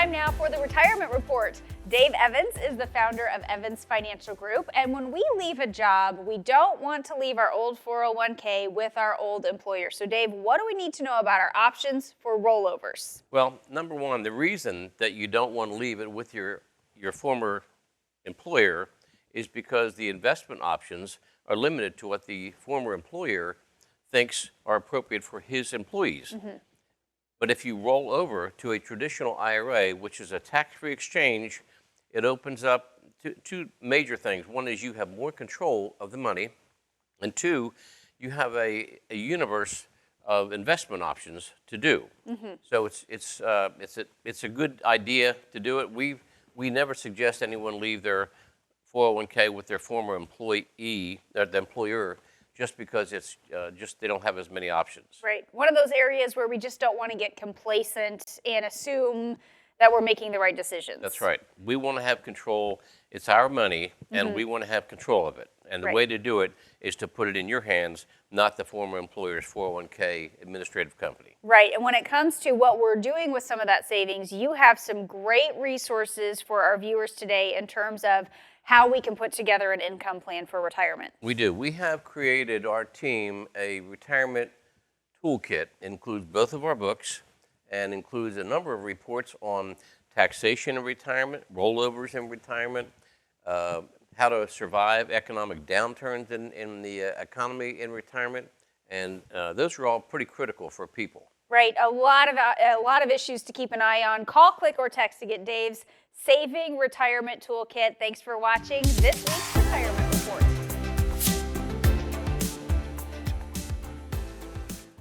time now for the retirement report. Dave Evans is the founder of Evans Financial Group, and when we leave a job, we don't want to leave our old 401k with our old employer. So Dave, what do we need to know about our options for rollovers? Well, number one, the reason that you don't want to leave it with your former employer is because the investment options are limited to what the former employer thinks are appropriate for his employees. But if you roll over to a traditional IRA, which is a tax-free exchange, it opens up two major things. One is you have more control of the money, and two, you have a universe of investment options to do. So it's a good idea to do it. We never suggest anyone leave their 401k with their former employee, the employer, just because it's they don't have as many options. Right. One of those areas where we just don't want to get complacent and assume that we're making the right decisions. That's right. We want to have control. It's our money, and we want to have control of it. And the way to do it is to put it in your hands, not the former employer's 401k administrative company. Right. And when it comes to what we're doing with some of that savings, you have some great resources for our viewers today in terms of how we can put together an income plan for retirement. We do. We have created, our team, a retirement toolkit. It includes both of our books and includes a number of reports on taxation in retirement, rollovers in retirement, how to survive economic downturns in the economy in retirement, and those are all pretty critical for people. Right, a lot of issues to keep an eye on. Call, click, or text to get Dave's Saving Retirement Toolkit. Thanks for watching this week's Retirement